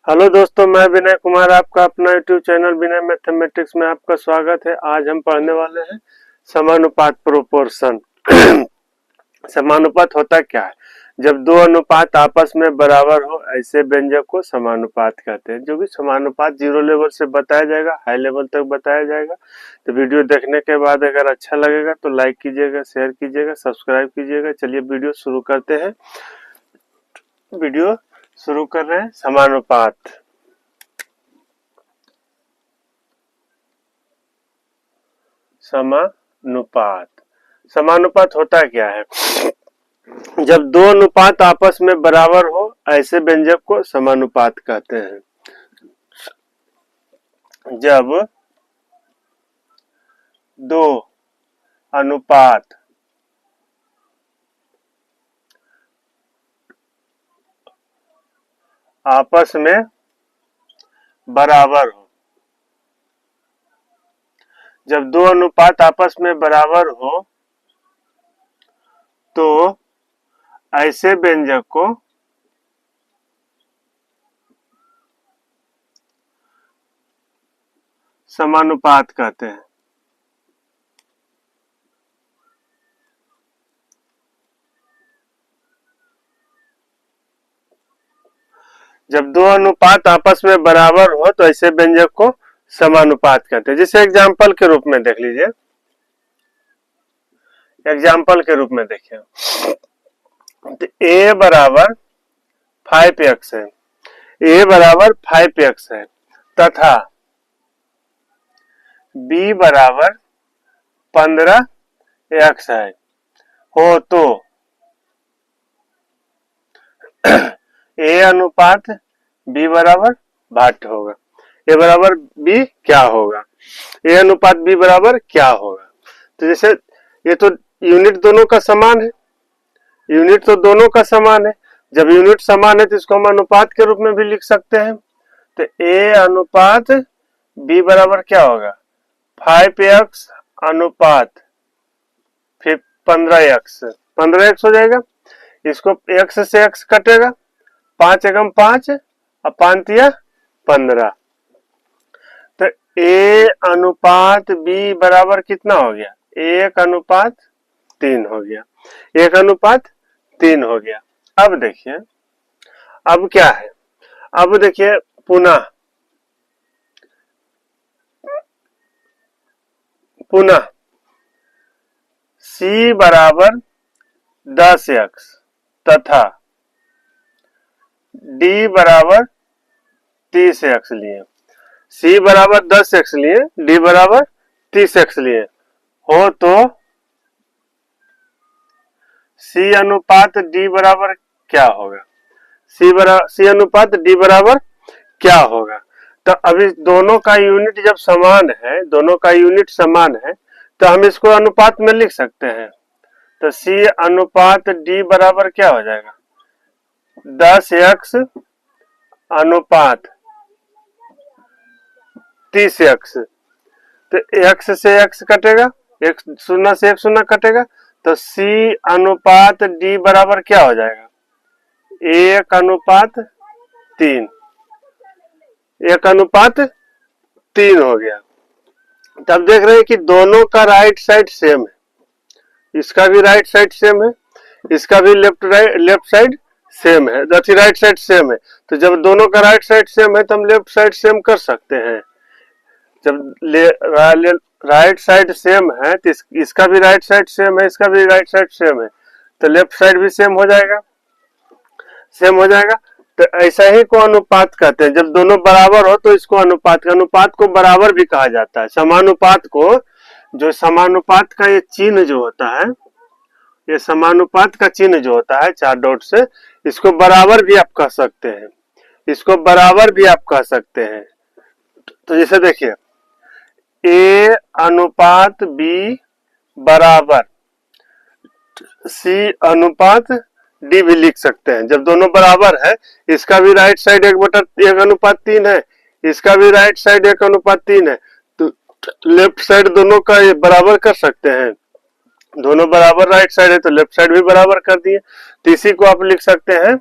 Hello दोस्तों, मैं विनय कुमार आपका अपना यूट्यूब चैनल विनय मैथमेटिक्स में आपका स्वागत है। आज हम पढ़ने वाले हैं समानुपात प्रोपोर्शन। समानुपात होता क्या है? जब दो अनुपात आपस में बराबर हो ऐसे व्यंजक को समानुपात कहते हैं। जो कि समानुपात जीरो लेवल से बताया जाएगा, हाई लेवल तक बताया जाएगा। तो वीडियो देखने के बाद अगर अच्छा लगेगा तो लाइक कीजिएगा, शेयर कीजिएगा, सब्सक्राइब कीजिएगा। चलिए वीडियो शुरू करते हैं। वीडियो शुरू कर रहे हैं। समानुपात समानुपात होता क्या है? जब दो अनुपात आपस में बराबर हो ऐसे व्यंजक को समानुपात कहते हैं। जब दो अनुपात आपस में बराबर हो, जब दो अनुपात आपस में बराबर हो तो ऐसे व्यंजक को समानुपात कहते हैं। जब दो अनुपात आपस में बराबर हो तो ऐसे व्यंजक को समानुपात कहते हैं। जैसे एग्जाम्पल के रूप में देख लीजिए। एग्जाम्पल के रूप में देखिए, तो a बराबर 5x है, a बराबर 5x है तथा b बराबर 15x है हो तो a अनुपात b बराबर भाट होगा। a बराबर b क्या होगा? a अनुपात b बराबर क्या होगा? तो जैसे ये तो यूनिट दोनों का समान है, यूनिट तो दोनों का समान है। जब यूनिट समान है तो इसको हम अनुपात के रूप में भी लिख सकते हैं। तो a अनुपात b बराबर क्या होगा? 5x अनुपात फिर 15x हो जाएगा। इसको x से x कटेगा, 5 एकम 5 और 5 तिया 15। तो a अनुपात b बराबर कितना हो गया? 1 अनुपात 3 हो गया। 1 अनुपात 3 हो गया। अब देखिए, अब क्या है? अब देखिए पुनः c बराबर 10x तथा d बराबर 30x लिए। c बराबर 10x लिए, d बराबर 30x लिए हो तो c अनुपात d बराबर क्या होगा? c अनुपात d बराबर क्या होगा? तो अभी दोनों का यूनिट जब समान है, दोनों का यूनिट समान है तो हम इसको अनुपात में लिख सकते हैं। तो c अनुपात d बराबर क्या हो जाएगा? 10x अनुपात 30x। तो x से x कटेगा, एक शून्य से एक शून्य कटेगा, तो c अनुपात d बराबर क्या हो जाएगा? 1 अनुपात 3। 1 अनुपात 3 हो गया। तब देख रहे हैं कि दोनों का राइट साइड सेम है, इसका भी राइट साइड सेम है, इसका भी लेफ्ट साइड सेम है, राइट साइड सेम है। तो जब दोनों का राइट साइड सेम है तो हम लेफ्ट साइड सेम कर सकते हैं। जब राइट साइड सेम है तो इसका भी राइट साइड सेम है, इसका भी राइट साइड सेम है, तो लेफ्ट साइड भी सेम हो जाएगा, सेम हो जाएगा। तो ऐसा ही को अनुपात कहते हैं। जब दोनों बराबर हो तो इसको अनुपात को बराबर भी कहा जाता है। समानुपात को, जो समानुपात का ये चिन्ह जो होता है, ये समानुपात का चिन्ह जो होता है 4 डॉट से, इसको बराबर भी आप कह सकते हैं, इसको बराबर भी आप कह सकते हैं। तो जैसे देखिए, a अनुपात b बराबर c अनुपात d भी लिख सकते हैं। जब दोनों बराबर है, इसका भी राइट साइड 1/1 अनुपात 3 है, इसका भी राइट साइड 1 अनुपात 3 है, तो लेफ्ट साइड दोनों का ये बराबर कर सकते हैं। दोनों बराबर राइट साइड है तो लेफ्ट साइड भी बराबर कर दिए। तो इसी को आप लिख सकते हैं,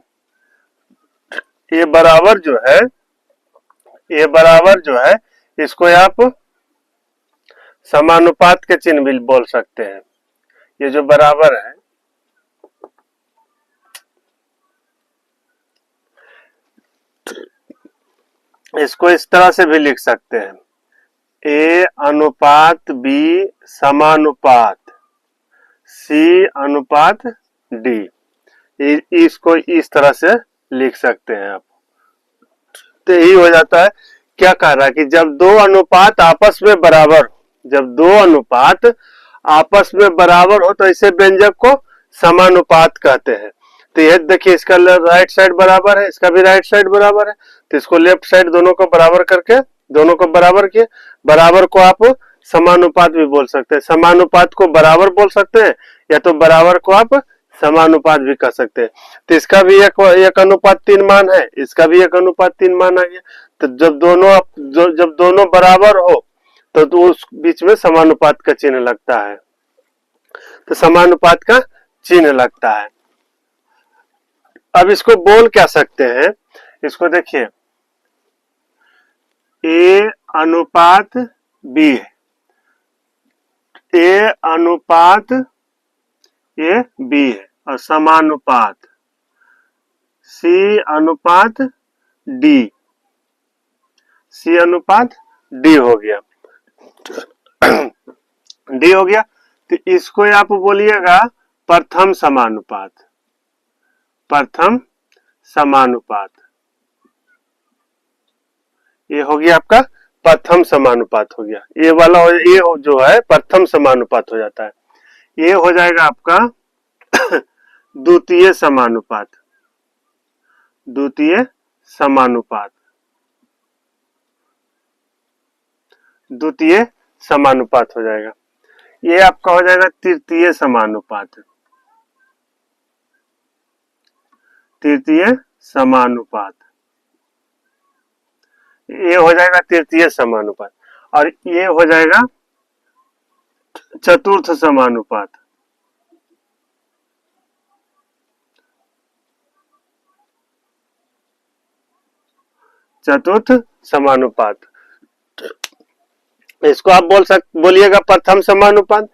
ये बराबर जो है ये बराबर जो है इसको आप समानुपात के चिन्ह भी बोल सकते हैं। ये जो बराबर है इसको इस तरह से भी लिख सकते हैं, ए अनुपात बी समानुपात सी अनुपात डी। इसको इस तरह से लिख सकते हैं आप। तो यही हो जाता है। क्या कह रहा है कि जब दो अनुपात आपस में बराबर, जब दो अनुपात आपस में बराबर हो तो इसे व्यंजक को समानुपात कहते हैं। तो ये देखिए इसका राइट साइड बराबर है, इसका भी राइट साइड बराबर है, तो इसको लेफ्ट साइड दोनों को बराबर करके दोनों को बराबर किए। बराबर को आप समानुपात भी बोल सकते हैं, समानुपात को बराबर बोल सकते हैं, या तो बराबर को आप समानुपात भी कर सकते हैं। तो इसका भी एक अनुपात 3 मान है, इसका भी एक अनुपात 3 मान आ गया। तो जब दोनों बराबर हो तो उस बीच में समानुपात का चिन्ह लगता है, तो समानुपात का चिन्ह लगता है। अब इसको बोल क्या सकते हैं, इसको देखिए ए अनुपात बी है, ए अनुपात ए बी है, और समानुपात सी अनुपात डी, सी अनुपात डी हो गया, डी हो गया। तो इसको आप बोलिएगा प्रथम समानुपात, प्रथम समानुपात। ये हो गया आपका प्रथम समानुपात हो गया। ये वाला ये जो है प्रथम समानुपात हो जाता है। ये हो जाएगा आपका द्वितीय समानुपात, द्वितीय समानुपात, द्वितीय समानुपात हो जाएगा। ये आपका हो जाएगा तृतीय समानुपात, तृतीय समानुपात, ये हो जाएगा तृतीय समानुपात। और ये हो जाएगा चतुर्थ समानुपात, चतुर्थ समानुपात। इसको आप बोलिएगा प्रथम समानुपात,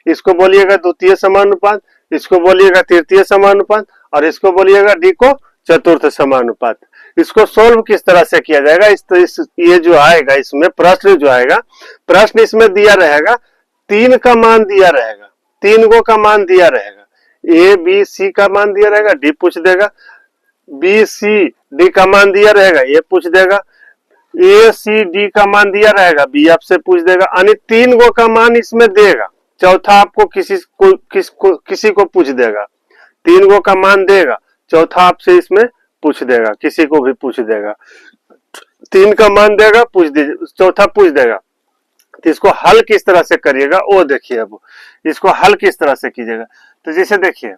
इसको बोलिएगा द्वितीय समानुपात, इसको बोलिएगा तृतीय समानुपात, और इसको बोलिएगा डी को चतुर्थ समानुपात। इसको सोल्व किस तरह से किया जाएगा, ये जो आएगा इसमें प्रश्न जो आएगा, प्रश्न इसमें दिया रहेगा 3 का मान दिया रहेगा, 3 गो का मान दिया रहेगा, ए बी सी का मान दिया रहेगा, डी पूछ देगा, बी सी डी का मान दिया रहेगा, ये पूछ देगा, ए सी डी का मान दिया रहेगा, बी आपसे पूछ देगा, यानी 3 गो का मान इसमें देगा, चौथा आपको किसी को पूछ देगा। 3 गो का मान देगा, चौथा आपसे इसमें पूछ देगा, किसी को भी पूछ देगा। 3 का मान देगा, पूछ दीजिए, चौथा पूछ देगा। तो इसको हल किस तरह से करिएगा वो देखिए। अब इसको हल किस तरह से कीजिएगा, तो जैसे देखिए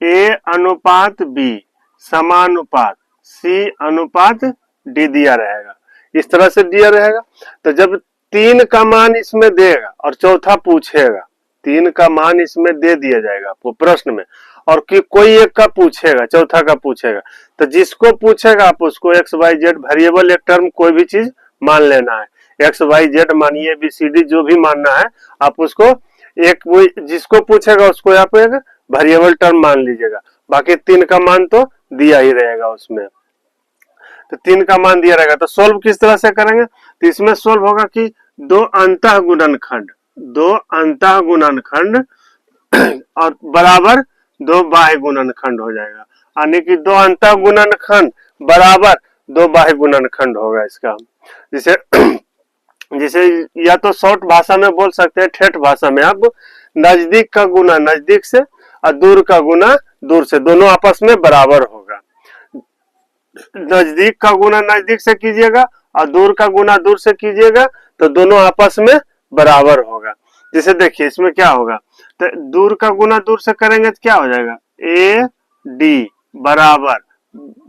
ए अनुपात बी समानुपात सी अनुपात डी दिया रहेगा, इस तरह से दिया रहेगा। तो जब 3 का मान इसमें देगा और चौथा पूछेगा, 3 का मान इसमें दे दिया जाएगा आपको प्रश्न में, और कि कोई एक का पूछेगा, चौथा का पूछेगा, तो जिसको पूछेगा आप उसको एक्स वाई जेड वेरिएबल एक टर्म कोई भी चीज मान लेना है। एक्स वाई जेड मानिए, बी सी डी जो भी मानना है आप उसको एक जिसको पूछेगा उसको आप एक वेरिएबल टर्म मान लीजिएगा। बाकी 3 का मान तो दिया ही रहेगा उसमें, तो 3 का मान दिया रहेगा। तो सोल्व किस तरह से करेंगे, तो इसमें सोल्व होगा कि 2 अंतः गुणनखंड, 2 अंतः गुणनखंड और बराबर 2 बाह्य गुणनखंड हो जाएगा, यानी कि 2 अंतः गुणनखंड बराबर 2 बाह्य गुणनखंड होगा इसका। जिसे या तो शॉर्ट भाषा में बोल सकते हैं, ठेठ भाषा में आप नजदीक का गुना नजदीक से और दूर का गुना दूर से, दोनों आपस में बराबर होगा। नजदीक का गुना नजदीक से कीजिएगा और दूर का गुना दूर से कीजिएगा, तो दोनों आपस में बराबर होगा। जैसे देखिए इसमें क्या होगा, तो दूर का गुना दूर से करेंगे तो क्या हो जाएगा, ए डी बराबर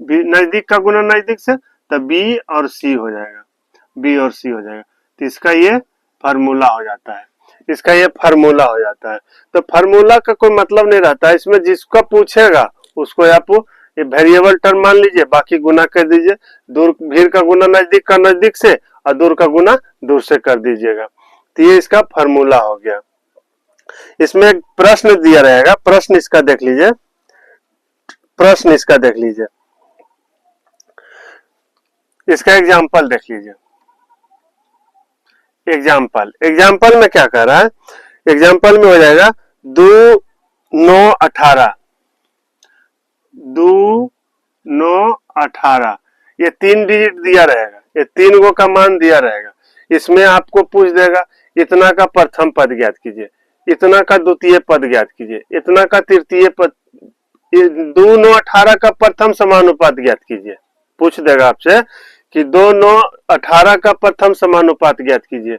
नजदीक का गुना नजदीक से, तो बी और सी हो जाएगा, बी और सी हो जाएगा। तो इसका ये फार्मूला हो जाता है, इसका ये फार्मूला हो जाता है। तो फार्मूला का कोई मतलब नहीं रहता है इसमें, जिसका पूछेगा उसको आप ये वेरिएबल टर्म मान लीजिए, बाकी गुना कर दीजिए। दूर भीड़ का गुना नजदीक का नजदीक से और दूर का गुना दूर से कर दीजिएगा। तो ये इसका फॉर्मूला हो गया। इसमें एक प्रश्न दिया रहेगा, प्रश्न इसका देख लीजिए, प्रश्न इसका देख लीजिए, इसका एग्जाम्पल देख लीजिए। एग्जाम्पल में क्या कह रहा है, एग्जाम्पल में हो जाएगा 2 9 18, 2 9 18, ये 3 डिजिट दिया रहेगा, ये 3 गो का मान दिया रहेगा। इसमें आपको पूछ देगा इतना का प्रथम पद ज्ञात कीजिए, इतना का द्वितीय पद ज्ञात कीजिए, इतना का तृतीय पद, 2 9 18 का प्रथम समानुपात ज्ञात कीजिए। पूछ देगा आपसे कि 2 9 18 का प्रथम समानुपात ज्ञात कीजिए।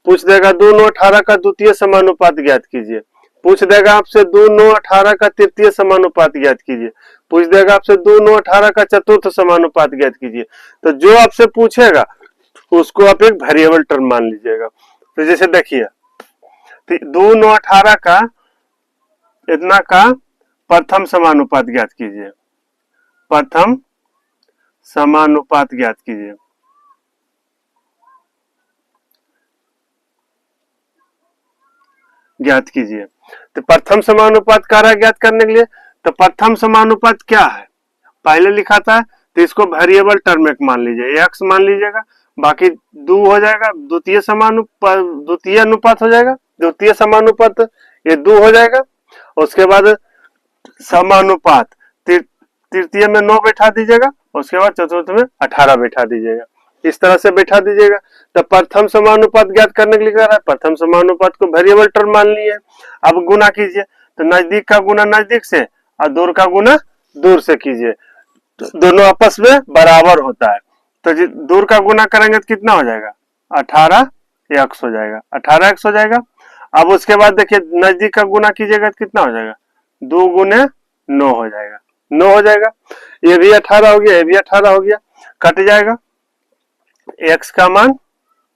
पूछ देगा 2 9 18 का द्वितीय समानुपात ज्ञात कीजिए। पूछ देगा आपसे 2 9 18 का तृतीय समानुपात ज्ञात कीजिए। पूछ देगा आपसे 2 9 18 का चतुर्थ समानुपात ज्ञात कीजिए। तो जो आपसे पूछेगा उसको आप एक वेरिएबल टर्म मान लीजिएगा। तो जैसे देखिए 2 9 18 का इतना का प्रथम समानुपात ज्ञात कीजिए, प्रथम समानुपात ज्ञात कीजिए। ज्ञात कीजिए तो प्रथम समानुपात कार्य ज्ञात करने के लिए, तो प्रथम समानुपात क्या है पहले लिखा था, तो इसको वेरिएबल टर्म एक मान लीजिए, x मान लीजिएगा, बाकी 2 हो जाएगा, द्वितीय समानुपात, द्वितीय अनुपात हो जाएगा, द्वितीय समानुपात ये 2 हो जाएगा। उसके बाद समानुपात तृतीय में 9 बैठा दीजिएगा, उसके बाद चतुर्थ में 18 बैठा दीजिएगा। इस तरह से बैठा दीजिएगा। तो प्रथम समानुपात ज्ञात करने के लिए क्या है, प्रथम समानुपात को वेरिएबल टर्म मान लिए। अब गुना कीजिए, तो नजदीक का गुना नजदीक से और दूर का गुना दूर से कीजिए, तो दोनों आपस में बराबर होता है। तो दूर का गुना करेंगे तो कितना हो जाएगा, 18x हो जाएगा, 18x हो जाएगा। अब उसके बाद देखिए नजदीक का गुना कीजिएगा तो कितना हो जाएगा, 2 गुने 9 हो जाएगा, 9 हो जाएगा। ये भी 18 हो गया, ये भी 18 हो गया, कट जाएगा, x का मान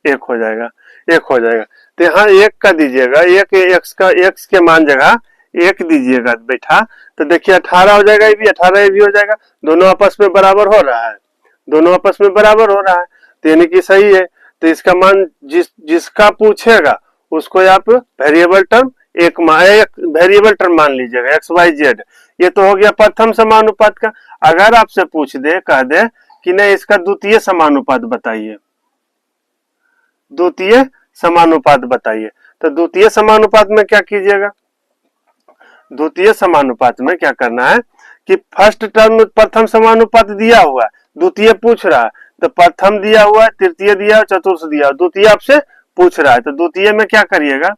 1 हो जाएगा, 1 हो जाएगा। तो यहाँ 1 का दीजिएगा, 1 x का, x के मान जगह 1 दीजिएगा बैठा, तो देखिए 18 हो जाएगा, ये भी 18, ये भी हो जाएगा, दोनों आपस में बराबर हो रहा है, दोनों आपस में बराबर हो रहा है, तो यानी कि सही है। तो इसका मान जिसका पूछेगा उसको आप वेरिएबल टर्म एक वेरिएबल टर्म मान लीजिएगा, एक्स वाई जेड। ये तो हो गया प्रथम समानुपात का। अगर आपसे पूछ दे, कह दे कि नहीं इसका द्वितीय समानुपात बताइए, द्वितीय समानुपात बताइए, तो द्वितीय समानुपात में क्या कीजिएगा, द्वितीय समानुपात में क्या करना है कि फर्स्ट टर्म प्रथम समानुपात दिया हुआ है, द्वितीय पूछ रहा है, तो प्रथम दिया हुआ है, तृतीय दिया है, चतुर्थ दिया है, द्वितीय आपसे पूछ रहा है, तो द्वितीय में क्या करिएगा,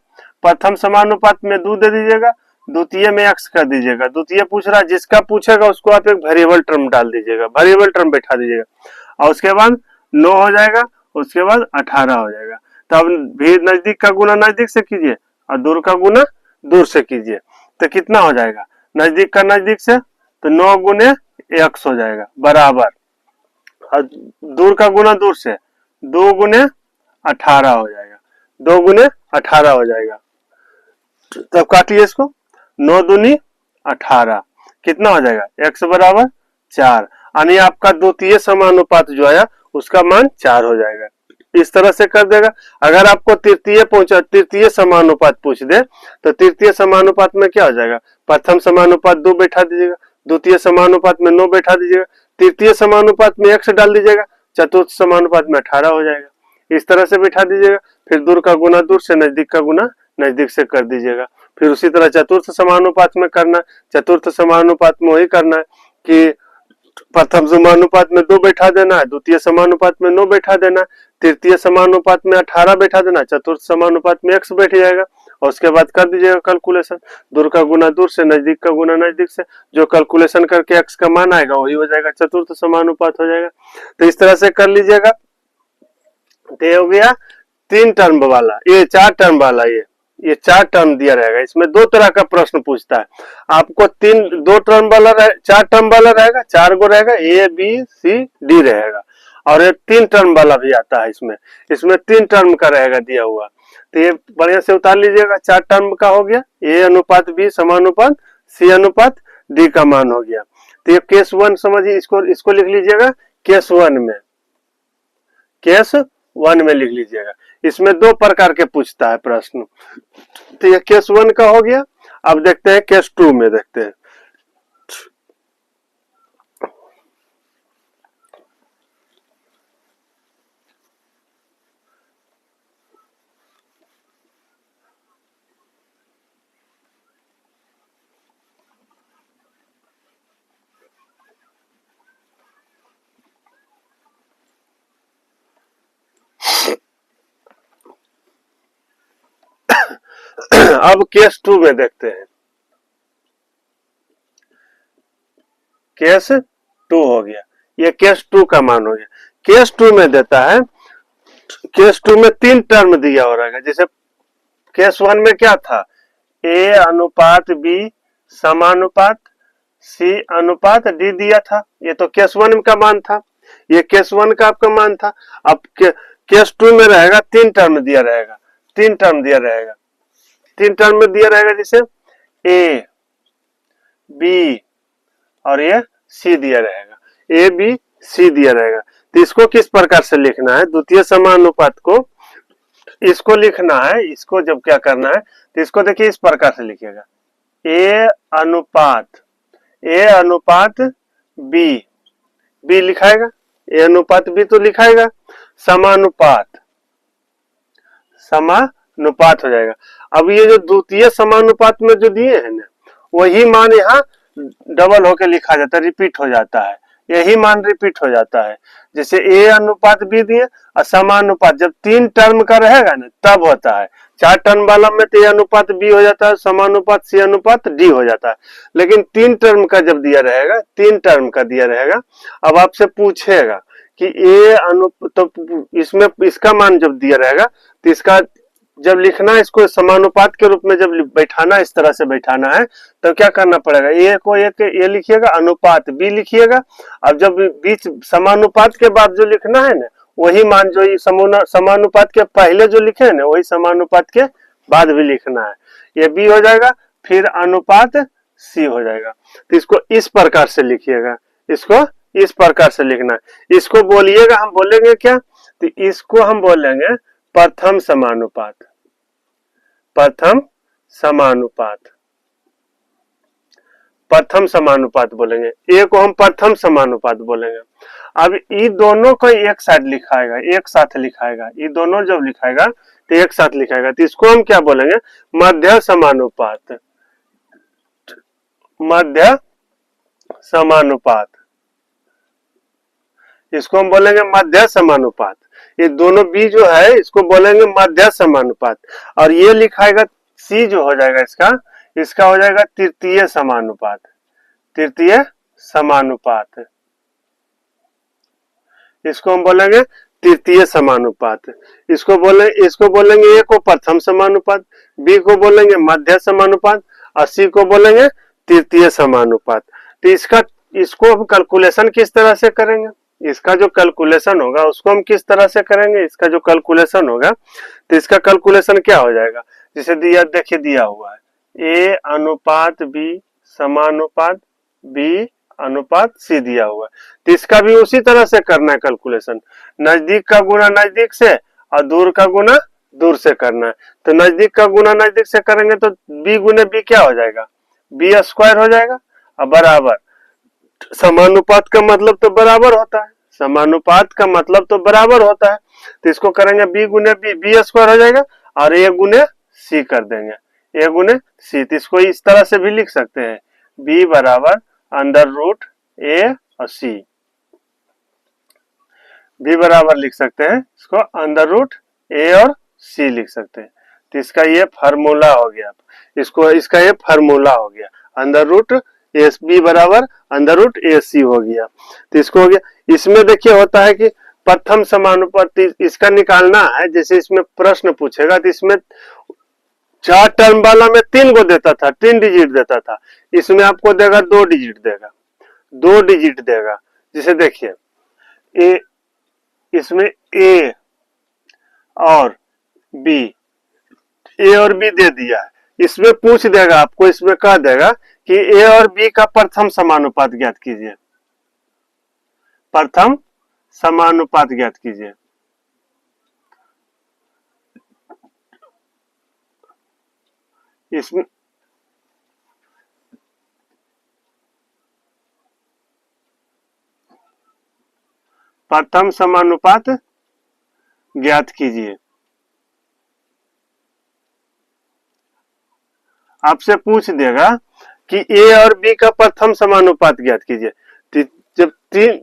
प्रथम समानुपात में 2 दे दीजिएगा, द्वितीय में x कर दीजिएगा। द्वितीय पूछ रहा है, जिसका पूछेगा उसको आप एक वेरिएबल टर्म डाल दीजिएगा, वेरिएबल टर्म बैठा दीजिएगा, और उसके बाद 9 हो जाएगा, उसके बाद 18 हो जाएगा। तो अब भी नजदीक का गुना नजदीक से कीजिए और दूर का गुना दूर से कीजिए, तो कितना हो जाएगा, नजदीक का नजदीक से, तो 9 गुने x हो जाएगा बराबर, और दूर का गुना दूर से 2 गुने 18 हो जाएगा, 2 गुने 18 हो जाएगा। तब काटिए इसको, 9 दूनी 18, कितना हो जाएगा, x बराबर 4, यानी आपका द्वितीय समानुपात जो आया उसका मान 4 हो जाएगा। इस तरह से कर देगा। अगर आपको तृतीय समानुपात पूछ दे, तो तृतीय समानुपात में क्या हो जाएगा, प्रथम समानुपात 2 बैठा दीजिएगा, द्वितीय समानुपात में 9 बैठा दीजिएगा, तृतीय समानुपात में x डाल दीजिएगा, चतुर्थ समानुपात में 18 हो जाएगा। इस तरह से बैठा दीजिएगा। फिर दूर का गुना दूर से, नजदीक का गुना नजदीक से कर दीजिएगा। फिर उसी तरह चतुर्थ समानुपात में करना, चतुर्थ समानुपात में वही करना है कि प्रथम समानुपात में 2 बैठा देना है, द्वितीय समानुपात में 9 बैठा देना, तृतीय समानुपात में 18 बैठा देना, चतुर्थ समानुपात में x बैठ जाएगा, और उसके बाद कर दीजिएगा कैलकुलेशन, दूर का गुना दूर से, नजदीक का गुना नजदीक से, जो कैलकुलेशन करके x का मान आएगा वही हो जाएगा, चतुर्थ समानुपात हो जाएगा। तो इस तरह से कर लीजिएगा। तो हो गया 3 टर्म वाला, ये 4 टर्म वाला, ये 4 टर्म दिया रहेगा। इसमें 2 तरह का प्रश्न पूछता है आपको, 2 टर्म वाला 4 टर्म वाला रहेगा, 4 गो रहेगा, A B C D रहेगा, और एक 3 टर्म वाला भी आता है। इसमें 3 टर्म का रहेगा दिया हुआ, तो ये बढ़िया से उतार लीजिएगा। 4 टर्म का हो गया, A अनुपात B समानुपात C अनुपात D का मान हो गया। तो ये केस 1 समझिए, इसको लिख लीजिएगा केस 1 में, केस 1 में लिख लीजिएगा। इसमें 2 प्रकार के पूछता है प्रश्न। तो ये केस 1 का हो गया। अब देखते हैं केस 2 में, देखते हैं। अब केस 2 में देखते हैं। केस 2 हो गया, ये केस 2 का मान हो गया। केस 2 में देता है, केस 2 में 3 टर्म दिया हो रहेगा। जैसे केस 1 में क्या था, ए अनुपात बी समानुपात सी अनुपात डी दिया था। ये तो केस 1 का मान था, ये केस 1 का आपका मान था। अब केस 2 में रहेगा 3 टर्म दिया रहेगा, 3 टर्म दिया रहेगा, 3 टर्म में दिया रहेगा। जैसे ए बी और ये सी दिया रहेगा, ए बी सी दिया रहेगा। तो इसको किस प्रकार से लिखना है, द्वितीय समानुपात को इसको लिखना है। इसको जब क्या करना है, तो इसको देखिए इस प्रकार से लिखिएगा, ए अनुपात बी, बी लिखाएगा, ए अनुपात बी तो लिखाएगा, समानुपात हो जाएगा। अब ये जो द्वितीय समानुपात में जो दिए हैं ना, वही मान यहाँ डबल होके लिखा जाता है, रिपीट हो जाता है, यही मान रिपीट हो जाता है। जैसे ए अनुपात बी दिए और समानुपात जब 3 टर्म का रहेगा ना तब होता है। 4 टर्म वाला में तो ए अनुपात बी हो जाता है, समानुपात सी अनुपात डी हो जाता है। लेकिन 3 टर्म का जब दिया रहेगा, 3 टर्म का दिया रहेगा, अब आपसे पूछेगा कि ए तो इसमें इसका मान जब दिया रहेगा तो इसका जब लिखना, इसको समानुपात के रूप में जब बैठाना, इस तरह से बैठाना है, तो क्या करना पड़ेगा, ए को ए लिखिएगा, अनुपात बी लिखिएगा। अब जब बीच समानुपात के बाद जो लिखना है ना, वही मान जो समानुपात के पहले जो लिखे है ना, वही समानुपात के बाद भी लिखना है। ये बी हो जाएगा, फिर अनुपात सी हो जाएगा। तो इसको इस प्रकार से लिखिएगा, इसको इस प्रकार से लिखना है। इसको बोलिएगा, हम बोलेंगे क्या, तो इसको हम बोलेंगे प्रथम समानुपात, प्रथम समानुपात, प्रथम समानुपात बोलेंगे। ए को हम प्रथम समानुपात बोलेंगे। अब ये दोनों को एक साथ लिखाएगा, एक साथ लिखाएगा, ये दोनों जब लिखाएगा तो एक साथ लिखाएगा, तो इसको हम क्या बोलेंगे, मध्य समानुपात, मध्य समानुपात, इसको हम बोलेंगे मध्य समानुपात। ये दोनों बी जो है इसको बोलेंगे मध्य समानुपात। और ये लिखाएगा सी जो हो जाएगा इसका हो जाएगा तृतीय समानुपात, तृतीय समानुपात, इसको हम बोलेंगे तृतीय समानुपात। इसको बोलेंगे ए को प्रथम समानुपात, बी को बोलेंगे मध्य समानुपात और सी को बोलेंगे तृतीय समानुपात। तो इसको हम कैलकुलेशन किस तरह से करेंगे, इसका जो कैलकुलेशन होगा उसको हम किस तरह से करेंगे, इसका जो कैलकुलेशन होगा तो इसका कैलकुलेशन क्या हो जाएगा, जैसे देखिए दिया हुआ है ए अनुपात बी समानुपात बी अनुपात सी दिया हुआ है। तो इसका भी उसी तरह से करना है कैलकुलेशन, नजदीक का गुना नजदीक से और दूर का गुना दूर से करना है। तो नजदीक का गुना नजदीक से करेंगे तो बी गुने बी क्या हो जाएगा, बी स्क्वायर हो जाएगा। और बराबर, समानुपात का मतलब तो बराबर होता है, समानुपात का मतलब तो बराबर होता है। तो इसको करेंगे बी गुने बी, बी स्क्वायर हो जाएगा और ए गुने सी कर देंगे, ए गुने सी। तो इसको इस तरह से भी लिख सकते हैं, बी बराबर अंडर रूट ए और सी, बी बराबर लिख सकते हैं इसको अंडर रूट ए और सी लिख सकते हैं। तो इसका ये फार्मूला हो गया, इसका ये फार्मूला हो गया, अंडर रूट एस बी बराबर अंडर रूट ए सी हो गया। तो इसको हो गया। इसमें देखिए होता है कि प्रथम समानुपात इसका निकालना है, जैसे इसमें प्रश्न पूछेगा तो इसमें 4 टर्म वाला में 3 को देता था, 3 डिजिट देता था, इसमें आपको देगा 2 डिजिट देगा, 2 डिजिट देगा। जैसे देखिए ए, इसमें ए और बी, ए और बी दे दिया है, इसमें पूछ देगा आपको, इसमें कह देगा कि ए और बी का प्रथम समानुपात ज्ञात कीजिए। प्रथम समानुपात ज्ञात कीजिए। इसमें प्रथम समानुपात ज्ञात कीजिए। आपसे पूछ देगा कि ए और बी का प्रथम समानुपात ज्ञात कीजिए। जब तीन,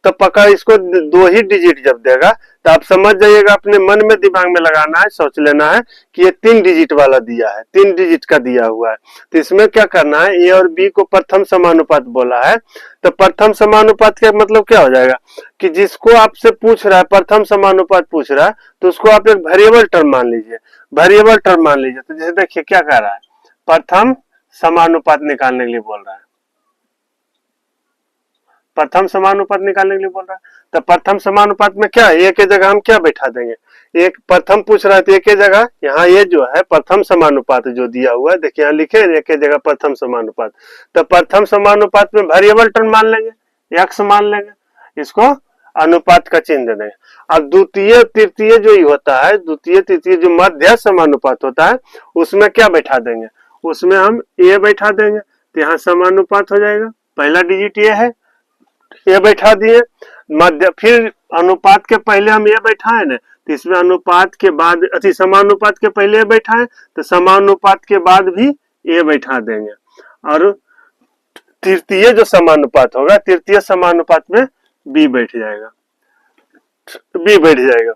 तब पक्का इसको दो ही डिजिट जब देगा तो आप समझ जाइएगा, अपने मन में दिमाग में लगाना है, सोच लेना है कि ये 3 डिजिट वाला दिया है, 3 डिजिट का दिया हुआ है। तो इसमें क्या करना है, ए और बी को प्रथम समानुपात बोला है, तो प्रथम समानुपात का मतलब क्या हो जाएगा कि जिसको आपसे पूछ रहा है, प्रथम समानुपात पूछ रहा है, तो उसको आप एक वेरिएबल टर्म मान लीजिए। वेरिएबल टर्म मान लीजिए, तो जैसे देखिए क्या कह रहा है, प्रथम समानुपात निकालने के लिए बोल रहा है, प्रथम समानुपात निकालने के लिए बोल रहा है। तो प्रथम समानुपात में क्या है, ए के जगह हम क्या बैठा देंगे, एक प्रथम पूछ रहा है तो ए के जगह यहाँ ये जो है प्रथम समानुपात जो दिया हुआ है, देखिए यहाँ लिखे ए के जगह प्रथम समानुपात। तो प्रथम समानुपात में वेरिएबल टर्म मान लेंगे, एक्स मान लेंगे, इसको अनुपात का चिन्ह दे देंगे। अब द्वितीय तृतीय जो ही होता है, द्वितीय तृतीय जो मध्य समानुपात होता है, उसमें क्या बैठा देंगे, उसमें हम ए बैठा देंगे, तो यहाँ समानुपात हो जाएगा। पहला डिजिट ये है, ये बैठा दिए, मध्य, फिर अनुपात के पहले हम ये बैठा है ना, तो इसमें अनुपात के बाद अति समानुपात के पहले बैठा है, तो समानुपात के बाद भी ये बैठा देंगे। और तृतीय जो समानुपात होगा, तृतीय समानुपात में बी बैठ जाएगा, बी बैठ जाएगा।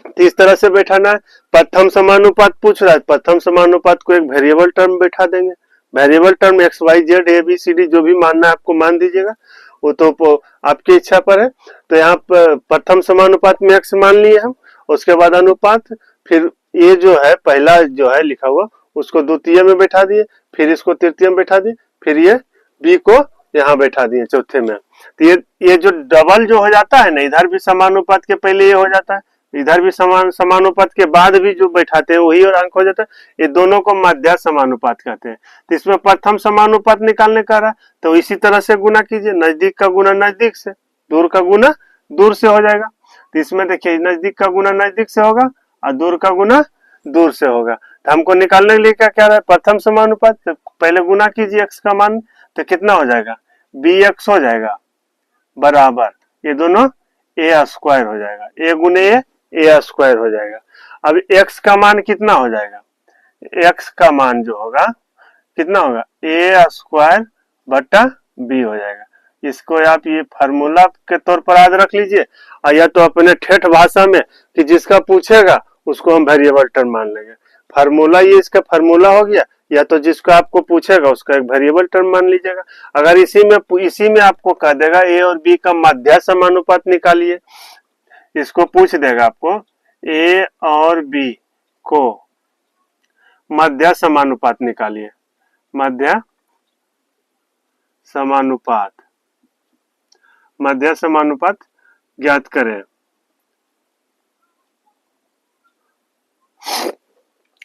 तो इस तरह से बैठाना है। प्रथम समानुपात पूछ रहा है, प्रथम समानुपात को एक वेरिएबल टर्म बैठा देंगे, variable term x y z a b c d जो भी मानना है आपको मान दीजिएगा, वो तो आपकी इच्छा पर है। तो यहाँ पर प्रथम समानुपात में एक्स मान लिए हम, उसके बाद अनुपात, फिर ये जो है पहला जो है लिखा हुआ उसको द्वितीय में बैठा दिए, फिर इसको तृतीय में बैठा दिए, फिर ये बी को यहाँ बैठा दिए चौथे में। तो ये जो डबल जो हो जाता है ना, इधर भी समानुपात के पहले ये हो जाता है, इधर भी समानुपात के बाद भी जो बैठाते हैं वही और अंक हो जाता है, ये दोनों को मध्य समानुपात कहते हैं। तो इसमें प्रथम समानुपात निकालने का रहा, तो इसी तरह से गुना कीजिए, नजदीक का गुना नजदीक से, दूर का गुना दूर से हो जाएगा। तो इसमें देखिए नजदीक का गुना नजदीक से होगा और दूर का गुना दूर से होगा। तो हमको निकालने के लिए क्या क्या रहा है, प्रथम समानुपात, तो पहले गुना कीजिए एक्स का मान, तो कितना हो जाएगा, बी एक्स हो जाएगा बराबर, ये दोनों ए स्क्वायर हो जाएगा, ए गुने ए स्क्वायर हो जाएगा। अब एक्स का मान कितना हो जाएगा, एक्स का मान जो होगा कितना होगा, ए स्क्वायर बटा बी हो जाएगा। इसको आप ये फार्मूला के तौर पर याद रख लीजिए, और या तो अपने ठेठ भाषा में कि जिसका पूछेगा उसको हम वेरिएबल टर्म मान लेंगे। फार्मूला ये इसका फार्मूला हो गया, या तो जिसको आपको पूछेगा उसका एक वेरिएबल टर्म मान लीजिएगा। अगर इसी में आपको कह देगा ए और बी का मध्य समानुपात निकालिए, इसको पूछ देगा आपको ए और बी को मध्य समानुपात निकालिए, मध्य समानुपात, मध्य समानुपात ज्ञात करें।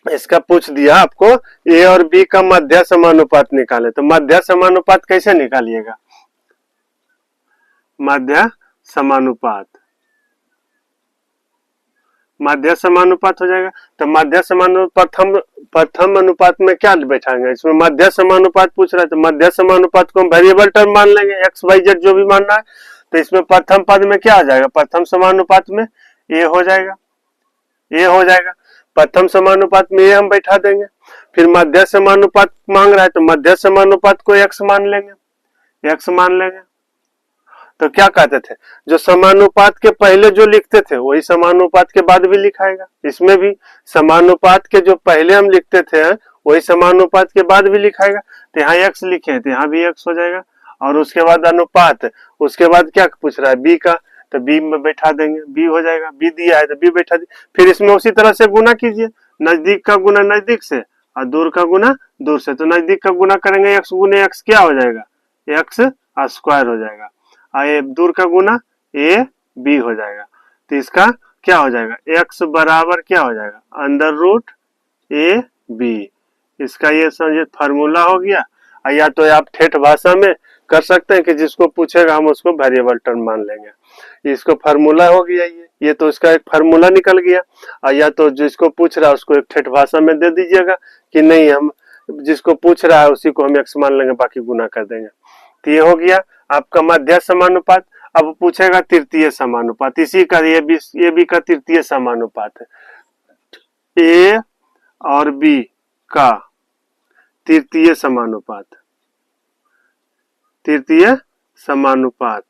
इसका पूछ दिया आपको ए और बी का मध्य समानुपात निकाले, तो मध्य समानुपात कैसे निकालिएगा, मध्य समानुपात, मध्य समानुपात हो जाएगा। तो मध्य समानुपात प्रथम अनुपात में क्या बैठाएंगे, इसमें मध्य समानुपात पूछ रहा है, तो मध्य समानुपात को हम वेरिएबल टर्म मान लेंगे, एक्स वाई जेड जो भी मानना है। तो इसमें प्रथम पद में क्या आ जाएगा, प्रथम समानुपात में ए हो जाएगा, ए हो जाएगा, प्रथम समानुपात में ए हम बैठा देंगे। फिर मध्य समानुपात मांग रहा है, तो मध्य समानुपात को एक्स मान लेंगे, एक्स मान लेंगे। तो क्या कहते थे, जो समानुपात के पहले जो लिखते थे वही समानुपात के बाद भी लिखाएगा। इसमें भी समानुपात के जो पहले हम लिखते थे वही समानुपात के बाद भी लिखाएगा। तो यहाँ एक्स लिखे हैं तो यहाँ भी एक्स हो जाएगा, और उसके बाद अनुपात, उसके बाद क्या पूछ रहा है, बी का, तो बी में बैठा देंगे, बी हो जाएगा, बी दिया है तो बी बैठा दिए। फिर इसमें उसी तरह से गुना कीजिए, नजदीक का गुना नजदीक से और दूर का गुना दूर से। तो नजदीक का गुना करेंगे एक्स गुने एक्स क्या हो जाएगा, एक्स स्क्वायर हो जाएगा, और दूर का गुना ए बी हो जाएगा। तो इसका क्या हो जाएगा, एक्स बराबर क्या हो जाएगा, अंडर रूट ए बी। इसका ये समझिए फार्मूला हो गया। या तो आप ठेठ भाषा में कर सकते हैं कि जिसको पूछेगा हम उसको वेरिएबल टर्म मान लेंगे। इसको फार्मूला हो गया, ये तो इसका एक फार्मूला निकल गया। या तो जिसको पूछ रहा है उसको एक ठेठ भाषा में दे दीजिएगा कि नहीं, हम जिसको पूछ रहा है उसी को हम x मान लेंगे, बाकी गुना कर देंगे। तो ये हो गया आपका मध्य समानुपात। अब पूछेगा तृतीय समानुपात, इसी का ये भी का तृतीय समानुपात है। ए और बी का तृतीय समानुपात, तृतीय समानुपात,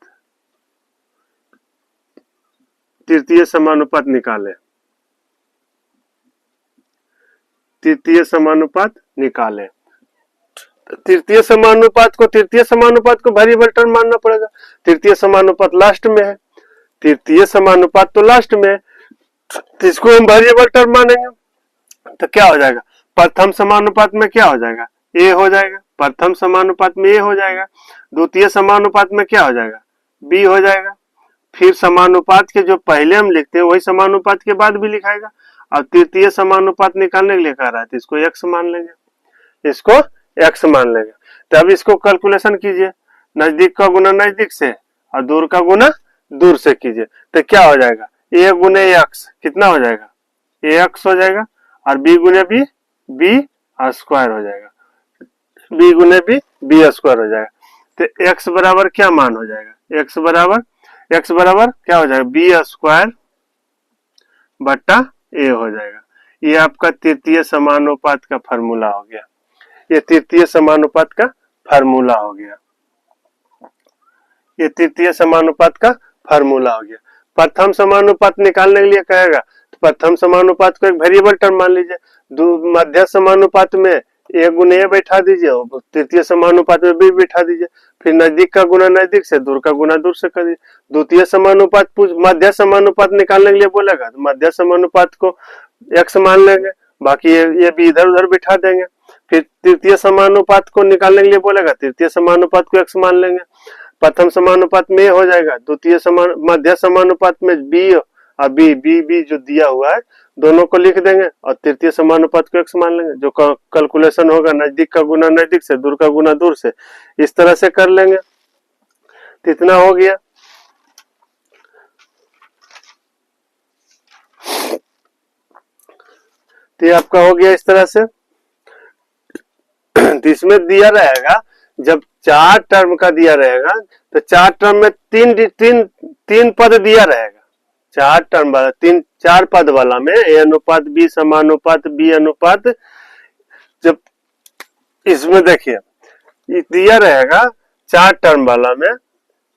तृतीय समानुपात निकाले, तृतीय समानुपात निकाले। तृतीय समानुपात को वेरिएबल टर्म मानना पड़ेगा। तृतीय समानुपात लास्ट में है, तृतीय समानुपात तो लास्ट में है, तो इसको हम वेरिएबल टर्म मानेंगे। तो क्या हो जाएगा, प्रथम समानुपात में क्या हो जाएगा, ए हो जाएगा, प्रथम समानुपात में ए हो जाएगा, द्वितीय समानुपात में क्या हो जाएगा, बी हो जाएगा। फिर समानुपात के जो पहले हम लिखते हैं वही समानुपात के बाद भी लिखाएगा। और तृतीय समानुपात निकालने के लिए कह रहा है तो इसको x मान लेंगे, इसको x मान लेंगे। तो अब इसको कैलकुलेशन कीजिए, नजदीक का गुना नजदीक से और दूर का गुना दूर से कीजिए। तो क्या हो जाएगा, a गुने x कितना हो जाएगा, ax हो जाएगा, और b गुने b b स्क्वायर हो जाएगा, b गुने b b स्क्वायर हो जाएगा। तो x बराबर क्या मान हो जाएगा, x बराबर क्या हो जाएगा, b स्क्वायर बट्टा a हो जाएगा। ये आपका तृतीय समानुपात का फार्मूला हो गया, ये तृतीय समानुपात का फार्मूला हो गया, ये तृतीय समानुपात का फार्मूला हो गया। प्रथम समानुपात निकालने के लिए कहेगा तो प्रथम समानुपात को एक वेरिएबल टर्म मान लीजिए। मध्य समानुपात में ए गुने ए बैठा दीजिए, तृतीय समानुपात में बी बैठा दीजिए। फिर नजदीक का गुना नजदीक से, दूर का गुना दूर से कर दीजिए। द्वितीय समानुपात मध्य समानुपात निकालने के लिए बोलेगा तो मध्य समानुपात को x मान लेंगे, बाकी ये भी इधर उधर बिठा देंगे। फिर तृतीय समानुपात को निकालने के लिए बोलेगा, तृतीय समानुपात को x मान लेंगे। प्रथम समानुपात में हो जाएगा, द्वितीय मध्य समानुपात में b और b जो दिया हुआ है दोनों को लिख देंगे और तृतीय समानुपात को x मान लेंगे। जो कैलकुलेशन होगा नजदीक का गुना नजदीक से, दूर का गुना दूर से, इस तरह से कर लेंगे। तो इतना हो गया। तो ये आपका हो गया इस तरह से। तो इसमें दिया रहेगा, जब 4 टर्म का दिया रहेगा तो 4 टर्म में तीन पद दिया रहेगा। 4 टर्म वाला 4 पद वाला में ए अनुपात बी समानुपात बी अनुपात, जब इसमें देखिए दिया रहेगा 4 टर्म वाला में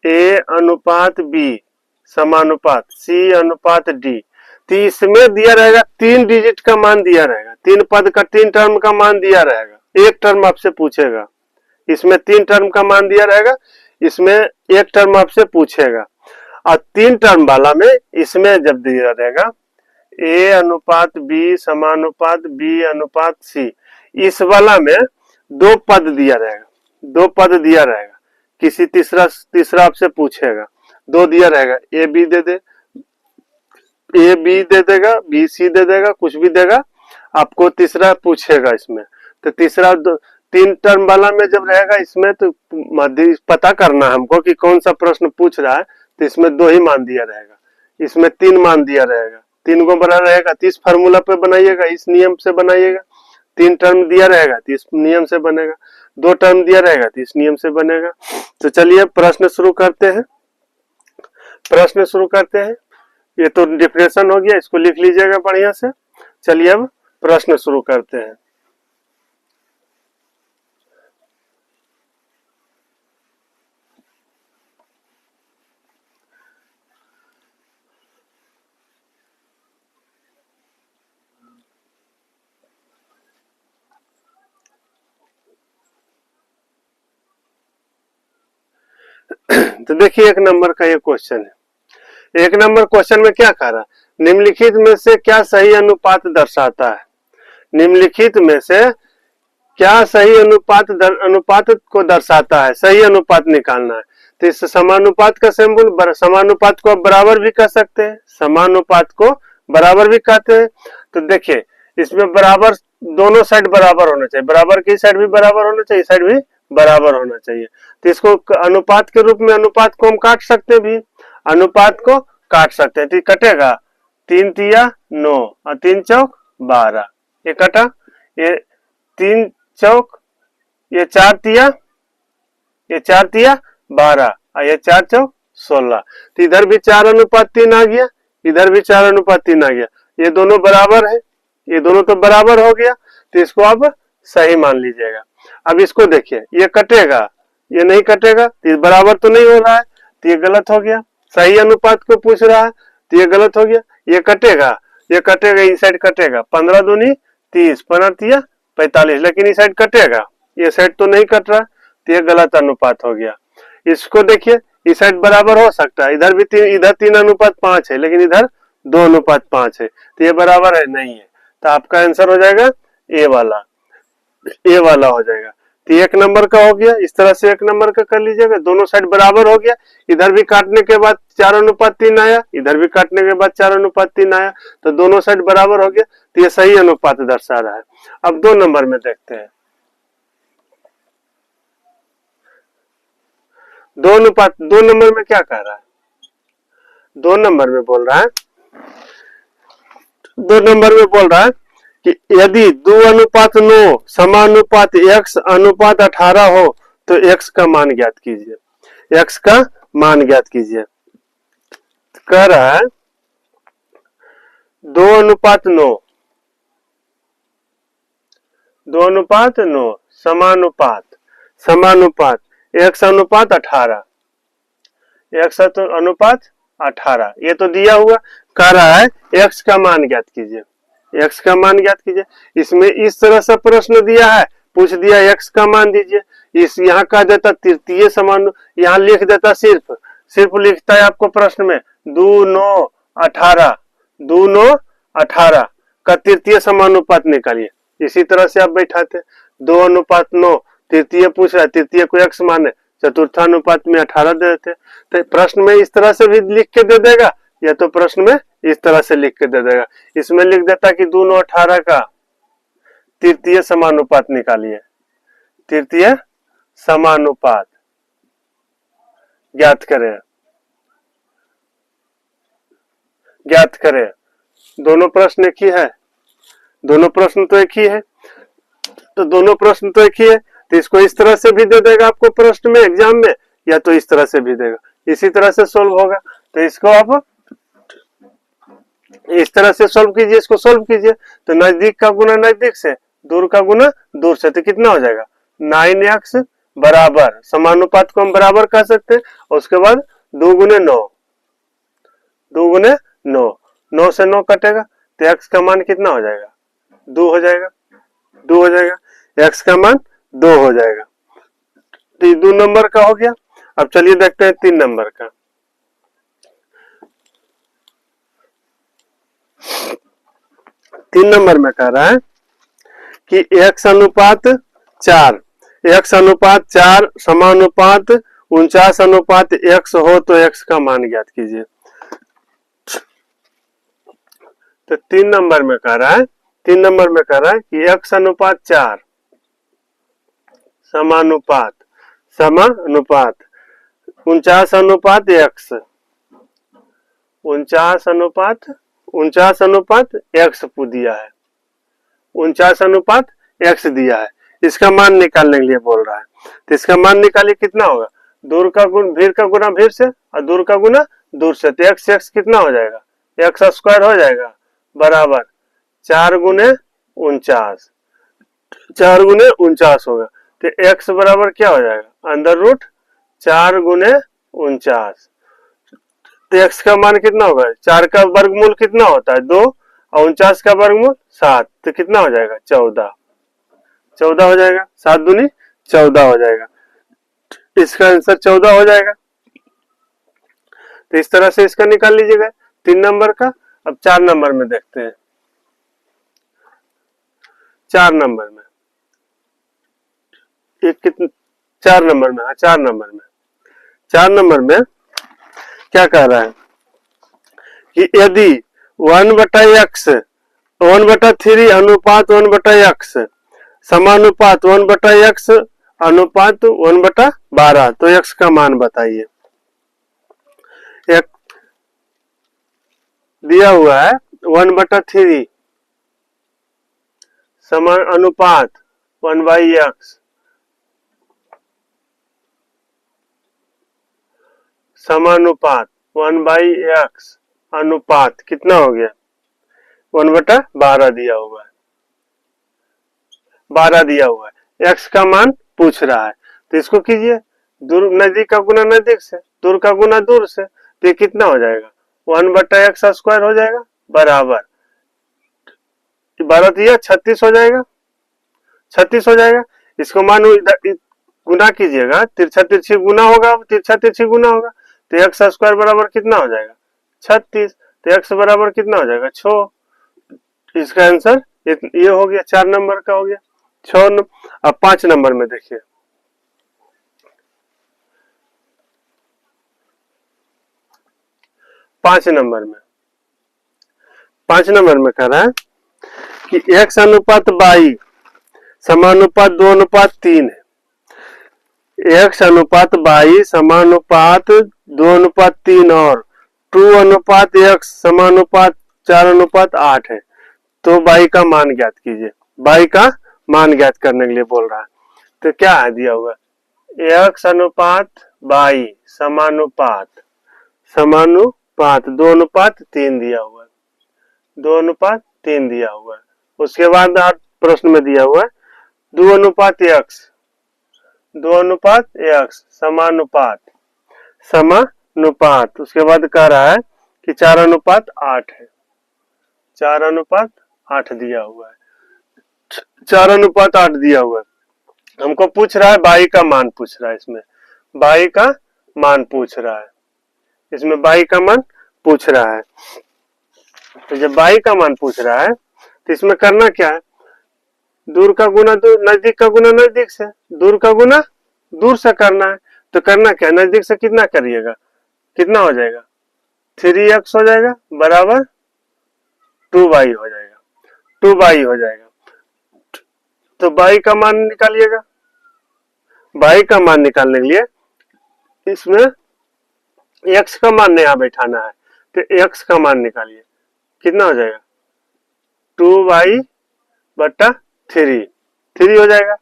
ए अनुपात बी समानुपात सी अनुपात डी, तो इसमें दिया रहेगा 3 डिजिट का मान दिया रहेगा, 3 पद का 3 टर्म का मान दिया रहेगा। एक टर्म आपसे पूछेगा, इसमें 3 टर्म का मान दिया रहेगा, इसमें एक टर्म आपसे पूछेगा। और 3 टर्म वाला में इसमें जब दिया रहेगा ए अनुपात बी समानुपात बी अनुपात सी, इस वाला में 2 पद दिया रहेगा, 2 पद दिया रहेगा। किसी तीसरा आपसे पूछेगा, 2 दिया रहेगा, A B they they, A B दे देगा, बी सी दे देगा, कुछ भी देगा, आपको तीसरा पूछेगा इसमें। तो तीसरा 3 टर्म वाला में जब रहेगा इसमें तो पता करना हमको कि कौन सा प्रश्न पूछ रहा है। तो इसमें 2 ही मान दिया रहेगा, इसमें 3 मान दिया रहेगा, 3 को बना रहेगा। तो इस फार्मूला पे बनाइएगा, इस नियम से बनाइएगा। 3 टर्म दिया रहेगा तो इस नियम से बनेगा, 2 टर्म दिया रहेगा तो इस नियम से बनेगा। तो चलिए प्रश्न शुरू करते हैं, प्रश्न शुरू करते हैं। ये तो डिफिनेशन हो गया, इसको लिख लीजिएगा बढ़िया से। चलिए अब प्रश्न शुरू करते हैं। तो देखिए 1 नंबर का ये क्वेश्चन है। 1 नंबर क्वेश्चन में क्या कह रहा है, निम्नलिखित में से क्या सही अनुपात दर्शाता है। निम्नलिखित में से क्या सही अनुपात को दर्शाता है, सही अनुपात निकालना है। तो इस समानुपात का सिंबल, समानुपात को आप बराबर भी कह सकते हैं, समानुपात को बराबर भी कहते हैं। तो देखिए इसमें बराबर, दोनों साइड बराबर होना चाहिए, बराबर की साइड भी बराबर होना चाहिए, साइड भी बराबर होना चाहिए। तो इसको अनुपात के रूप में, अनुपात को हम काट सकते भी, अनुपात को काट सकते हैं। तो कटेगा 3 तिया 9 और 3 चौक 12, ये कटा, ये 3 चौक, ये 4 तिया, ये 4 तिया 12 और ये 4 चौक 16। तो इधर भी 4:3 आ गया, इधर भी 4:3 आ गया, ये दोनों बराबर है, ये दोनों तो बराबर हो गया। तो इसको आप सही मान लीजिएगा। अब इसको देखिए, ये कटेगा, ये नहीं कटेगा, तो ये बराबर तो नहीं हो रहा है, तो ये गलत हो गया। सही अनुपात को पूछ रहा है तो ये गलत हो गया। ये कटेगा, ये कटेगा, इस साइड कटेगा, 15 दूनी 30, 15 तिया 45, लेकिन इस साइड कटेगा, ये साइड तो नहीं कट रहा, तो ये गलत अनुपात हो गया। इसको देखिए, इस साइड बराबर हो सकता है, इधर भी 3, इधर 3:5 है, लेकिन इधर 2:5 है, तो ये बराबर है नहीं है। तो आपका आंसर हो जाएगा ए वाला, ए वाला हो जाएगा। तो 1 नंबर का हो गया। इस तरह से 1 नंबर का कर लीजिएगा, दोनों साइड बराबर हो गया। इधर भी काटने के बाद 4:3 आया, इधर भी काटने के बाद 4:3 आया, तो दोनों साइड बराबर हो गया। तो ये सही अनुपात दर्शा रहा है। अब 2 नंबर में देखते हैं। 2 नंबर में क्या कह रहा है? 2 नंबर में बोल रहा है, 2 नंबर में बोल रहा है कि यदि 2:9 समानुपात x अनुपात 18 हो तो x का मान ज्ञात कीजिए, x का मान ज्ञात कीजिए। कह रहा है 2:9, 2:9 समानुपात, समानुपात x अनुपात 18, x अनुपात 18, ये तो दिया हुआ। कह रहा है x का मान ज्ञात कीजिए, x का मान ज्ञात कीजिए। इसमें इस तरह से प्रश्न दिया है, पूछ दिया x का मान दीजिए। इस यहाँ का देता तृतीय समान, यहाँ लिख देता सिर्फ लिखता है आपको प्रश्न में 2, 9, 18, 2, 9, 18 का तृतीय समानुपात निकालिए। इसी तरह से आप बैठाते 2:9, तृतीय पूछ रहा है, तृतीय को x माने, चतुर्थानुपात में 18 दे देते। तो प्रश्न में इस तरह से भी लिख के दे देगा, या तो प्रश्न में इस तरह से लिख के दे देगा। इसमें लिख देता कि 2, 9, 18 का तृतीय समानुपात निकालिए, तृतीय समानुपात ज्ञात करें, ज्ञात करें। दोनों प्रश्न एक ही है, दोनों प्रश्न तो एक ही है, तो दोनों प्रश्न तो एक ही है। तो इसको इस तरह से भी दे देगा आपको प्रश्न में एग्जाम में, या तो इस तरह से भी देगा, इसी तरह से सोल्व होगा। तो इसको आप इस तरह से सोल्व कीजिए, इसको सोल्व कीजिए। तो नजदीक का गुना नजदीक से, दूर का गुना दूर से, तो कितना हो जाएगा 9x बराबर, समानुपात को हम बराबर कह सकते हैं। और उसके बाद 2 गुने 9, 2 गुने 9, 9 से 9 कटेगा, तो x का मान कितना हो जाएगा 2 हो जाएगा, 2 हो जाएगा, x का मान 2 हो जाएगा। तो ये 2 नंबर का हो गया। अब चलिए देखते हैं 3 नंबर का। 3 नंबर में कह रहा है कि x अनुपात 4, x अनुपात 4 समानुपात 49 अनुपात x हो तो x का मान ज्ञात कीजिए। तो 3 नंबर में कह रहा है, 3 नंबर में कह रहा है कि x अनुपात 4 समानुपात, समानुपात 49 अनुपात x, 49 अनुपात x दिया है, 49 अनुपात x दिया है। इसका मान निकालने के लिए बोल रहा है। तो इसका मान निकालिए, कितना होगा, दूर का गुण भीड़ का गुना भीड़ से और दूर का गुना दूर से, तो x कितना हो जाएगा, x स्क्वायर हो जाएगा बराबर 4 गुने 49, 4 गुने 49 होगा। तो x बराबर क्या हो जाएगा, अंडर रूट 4 गुने 49। तो x का मान कितना होगा, 4 का वर्गमूल कितना होता है 2, और 49 का वर्गमूल 7, तो कितना हो जाएगा 14, 14 हो जाएगा, 7 दूनी 14 हो जाएगा। इसका आंसर 14 हो जाएगा। तो इस तरह से इसका निकाल लीजिएगा 3 नंबर का। अब 4 नंबर में देखते हैं। 4 नंबर में एक कितने, 4 नंबर में, हाँ 4 नंबर में, 4 नंबर में क्या कह रहा है कि यदि 1/x 1/3 अनुपात 1/x समानुपात 1/x अनुपात 1/12, तो x का मान बताइए। एक दिया हुआ है 1/3 समान अनुपात 1/x समानुपात 1/x अनुपात कितना हो गया 1/12 दिया हुआ है, 12 दिया हुआ है, x का मान पूछ रहा है, तो इसको कीजिए दूर नजदीक का गुना नजदीक से, दूर का गुना दूर से, तो ये कितना हो जाएगा 1/x² हो जाएगा बराबर 12 दिया 36 हो जाएगा, 36 हो जाएगा। इसको मान गुना कीजिएगा, तिरछा तिरछी गुना होगा, तिरछा तिरछी गुना होगा, तो x² बराबर कितना हो जाएगा 36, तो x बराबर कितना हो जाएगा 6। इसका आंसर ये हो गया, 4 नंबर का हो गया। 6 अब 5 नंबर में देखिए, 5 नंबर में कह रहा है कि x अनुपात y समानुपात 2:3 है, x अनुपात y समानुपात 2:3 और 2:x समानुपात 4:8 है, तो y का मान ज्ञात कीजिए। y का मान ज्ञात करने के लिए बोल रहा है, तो क्या है दिया हुआ x अनुपात y समानुपात 2:3 दिया हुआ है, 2:3 दिया हुआ है। उसके बाद प्रश्न में दिया हुआ है 2:x समानुपात, उसके बाद कह रहा है कि 4:8 है, 4:8 दिया हुआ है, 4:8 दिया हुआ है। हमको पूछ रहा है y का मान पूछ रहा है, इसमें y का मान पूछ रहा है, इसमें y का मान पूछ रहा है। तो जब y का मान पूछ रहा है तो इसमें करना क्या है, दूर का गुना दूर, नजदीक का गुना नजदीक से, दूर का गुना दूर से करना है। तो करना क्या है, नजदीक से कितना करिएगा, कितना हो जाएगा 3x हो जाएगा बराबर 2y हो जाएगा, 2y हो जाएगा। तो y का मान निकालिएगा, y का मान निकालने के लिए इसमें x का मान यहाँ बैठाना है, तो x का मान निकालिए, कितना हो जाएगा 2y/3 हो जाएगा,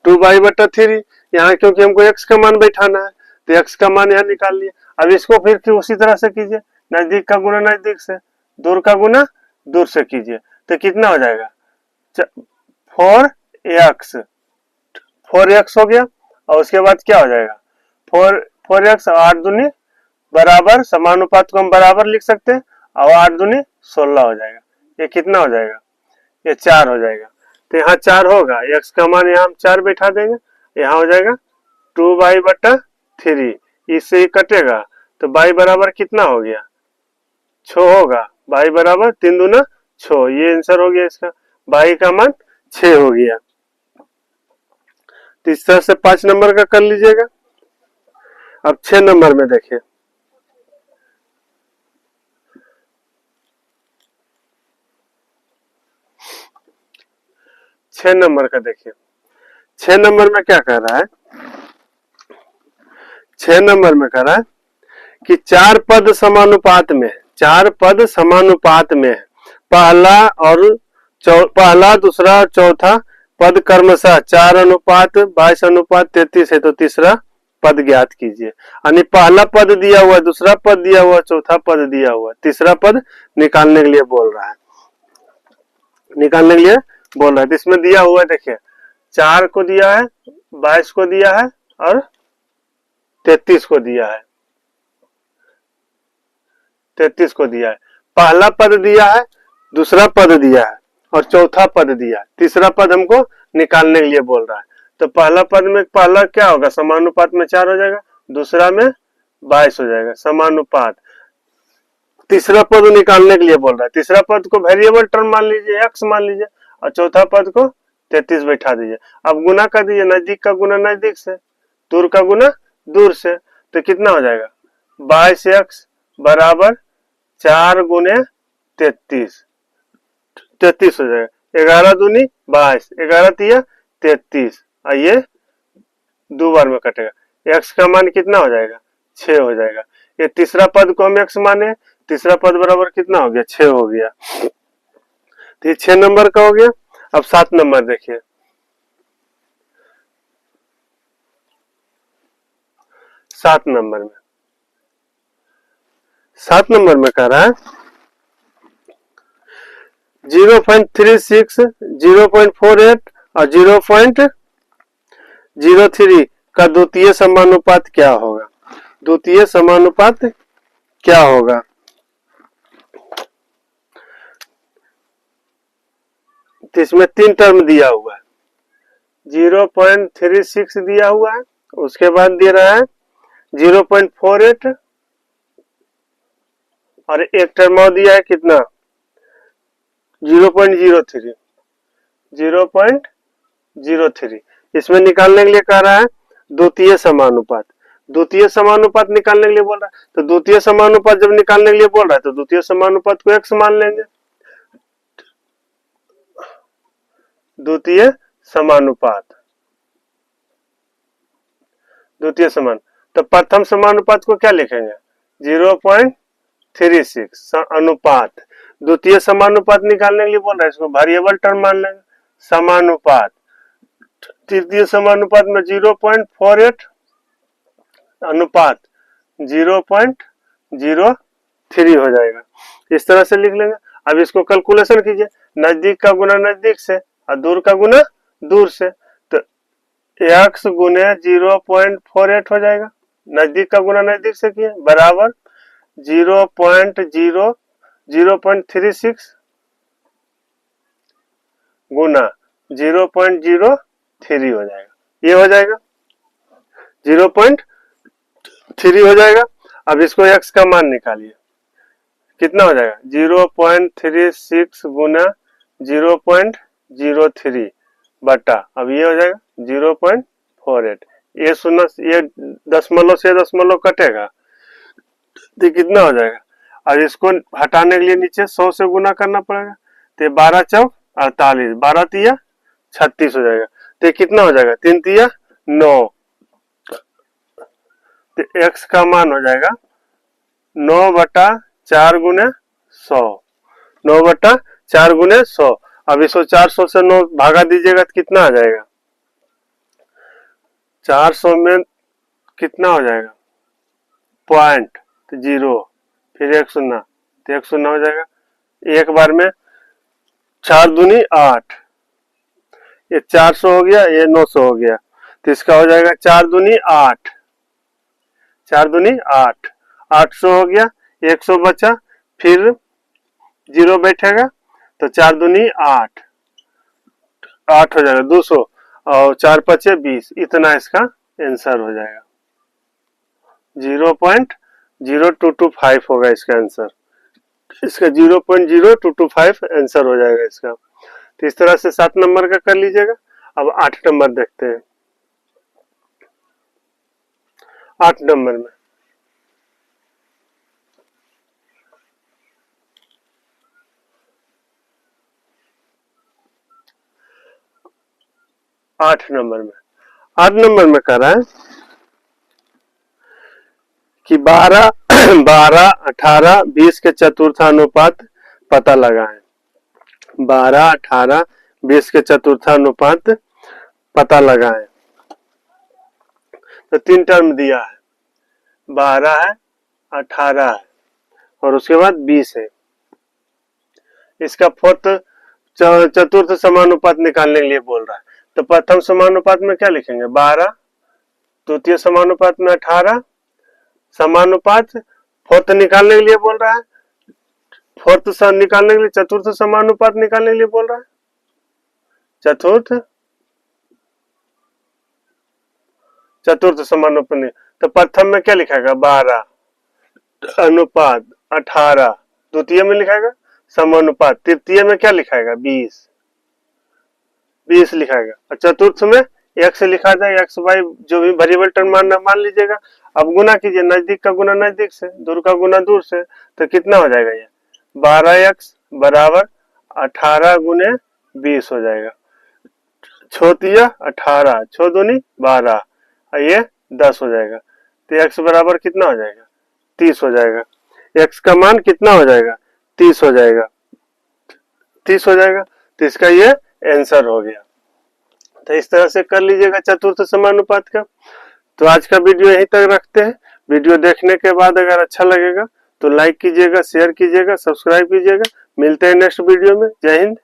2y/3। यहाँ क्योंकि हमको x का मान बैठाना है, तो x का मान यहाँ निकाल लिए। अब इसको फिर उसी तरह से कीजिए, नजदीक का गुना नजदीक से, दूर का गुना दूर से कीजिए, तो कितना हो जाएगा 4x हो गया। और उसके बाद क्या हो जाएगा 4x 8 दूनी बराबर, समानुपात को हम बराबर लिख सकते हैं, और 8 दूनी 16 हो जाएगा। ये कितना हो जाएगा, ये 4 हो जाएगा। तो यहाँ 4 होगा, x का मान यहाँ हम 4 बैठा देंगे, यहाँ हो जाएगा 2y/3, इससे ही कटेगा, तो y बराबर कितना हो गया 6 होगा, y बराबर 3 दूना 6, ये आंसर हो गया इसका, y का मान 6 हो गया। तो इस तरह से 5 नंबर का कर लीजिएगा। अब 6 नंबर में देखिए, 6 नंबर का देखिए, 6 नंबर में क्या कह रहा है, 6 नंबर में कह रहा है कि 4 पद समानुपात में है, 4 पद समानुपात में है, पहला दूसरा चौथा पद क्रमशः 4:22:33 है, तो तीसरा पद ज्ञात कीजिए। यानी पहला पद दिया हुआ, दूसरा पद दिया हुआ, चौथा पद दिया हुआ, तीसरा पद निकालने के लिए बोल रहा है, निकालने के लिए बोल रहा है। तो इसमें दिया हुआ है देखिए, 4 को दिया है, 22 को दिया है और 33 को दिया है, 33 को दिया है। पहला पद दिया है, दूसरा पद दिया है और चौथा पद दिया है, तीसरा पद हमको निकालने के लिए बोल रहा है। तो पहला पद में पहला क्या होगा, समानुपात में 4 हो जाएगा, दूसरा में 22 हो जाएगा, समानुपात। तीसरा पद निकालने के लिए बोल रहा है, तीसरा पद को वेरिएबल टर्म मान लीजिए, x मान लीजिए, और चौथा पद को 33 बैठा दीजिए। अब गुना कर दीजिए, नजदीक का गुना नजदीक से, दूर का गुना दूर से, तो कितना हो जाएगा 22x बराबर 4 गुने 33, 33 हो जाएगा, 11 दूनी 22, 11 तिया 33, आइए दो बार में कटेगा। x का मान कितना हो जाएगा, 6 हो जाएगा। ये तीसरा पद को हम x माने, तीसरा पद बराबर कितना हो गया, 6 हो गया। तो ये 6 नंबर का हो गया। अब 7 नंबर देखिए, 7 नंबर में, 7 नंबर में कह रहा है 0.36, 0.48 और 0.03 का द्वितीय समानुपात क्या होगा। द्वितीय समानुपात क्या होगा, तो इसमें 3 टर्म दिया हुआ है, 0.36 दिया हुआ है, उसके बाद दे रहा है 0.48 और एक टर्म और दिया है कितना, 0.03, 0.03। इसमें निकालने के लिए कह रहा है द्वितीय समानुपात। द्वितीय समानुपात निकालने के लिए बोल रहा है, तो द्वितीय समानुपात जब निकालने के लिए बोल रहा है तो द्वितीय समानुपात को x मान लेंगे। द्वितीय समानुपात, द्वितीय समान, तो प्रथम समानुपात को क्या लिखेंगे, 0.36 अनुपात। द्वितीय समानुपात निकालने के लिए बोल रहा है, इसको वेरिएबल टर्म मान लेंगे, समानुपात। तृतीय समानुपात में 0.48 अनुपात 0.03 हो जाएगा। इस तरह से लिख लेंगे। अब इसको कैलकुलेशन कीजिए, नजदीक का गुना नजदीक से और दूर का गुना दूर से, तो x गुने 0.48 हो जाएगा, नजदीक का गुना नजदीक से किए, बराबर 0.36 गुना 0.03 हो जाएगा। ये हो जाएगा 0.3 हो जाएगा। अब इसको x का मान निकालिए, कितना हो जाएगा, 0.36 गुना 0.03 बटा, अब ये हो जाएगा 0.48। ये शून्य, ये दशमलव से दशमलव कटेगा तो कितना हो जाएगा। अब इसको हटाने के लिए नीचे 100 से गुना करना पड़ेगा, तो 12 चौक 48, 12 तिया 36 हो जाएगा। तो कितना हो जाएगा, 3 तिया 9, तो x का मान हो जाएगा 9 बटा 4 गुने 100, 9 बटा 4 गुने 100। अब इसको 400 से 9 भागा दीजिएगा तो कितना आ जाएगा, 400 में कितना हो जाएगा, पॉइंट, तो 0, फिर 1 शून्य, तो 1 शून्य हो जाएगा। एक बार में 4 दूनी 8, ये 400 हो गया, ये 900 हो गया, तो इसका हो जाएगा 4 दूनी 8, 4 दूनी 8, 800 हो गया, 100 बचा, फिर 0 बैठेगा तो 4 दूनी 8, 8 हो जाएगा 200 और 4 पचे 20, इतना इसका आंसर हो जाएगा। 0.0225 होगा इसका आंसर, इसका 0.0225 आंसर हो जाएगा इसका। तो इस तरह से 7 नंबर का कर लीजिएगा। अब 8 नंबर देखते हैं। 8 नंबर में 8 नंबर में कर रहा है कि 12, 12, 18, 20 के चतुर्थानुपात पता लगाएं। 12, 18, 20 के चतुर्थानुपात पता लगाएं। तो 3 टर्म दिया है, 12 है, 18 है और उसके बाद 20 है। इसका फोर्थ चतुर्थ समानुपात निकालने के लिए बोल रहा है। तो प्रथम समानुपात में क्या लिखेंगे, 12, द्वितीय समानुपात में 18, समानुपात फोर्थ निकालने के लिए बोल रहा है, फोर्थ निकालने के लिए चतुर्थ समानुपात निकालने के लिए बोल रहा है, चतुर्थ समानुपात। तो प्रथम में क्या लिखाएगा, 12 अनुपात 18, द्वितीय में लिखाएगा समानुपात, तृतीय में क्या लिखाएगा, 20 लिखाएगा, और चतुर्थ में x लिखा जाएगा, x y जो भी वेरिएबल टर्म मान लीजिएगा। अब गुना कीजिए, नजदीक का गुना नजदीक से, दूर का गुना दूर से, तो कितना हो जाएगा, ये 12x बराबर 18 गुने 20 हो जाएगा। 6 तिया 18, 6 दूनी 12 और ये 10 हो जाएगा। तो x बराबर कितना हो जाएगा, 30 हो जाएगा। x का मान कितना हो जाएगा, 30 हो जाएगा, 30 हो जाएगा। तो इसका ये आंसर हो गया। तो इस तरह से कर लीजिएगा चतुर्थ समानुपात का। तो आज का वीडियो यहीं तक रखते हैं। वीडियो देखने के बाद अगर अच्छा लगेगा तो लाइक कीजिएगा, शेयर कीजिएगा, सब्सक्राइब कीजिएगा। मिलते हैं नेक्स्ट वीडियो में। जय हिंद।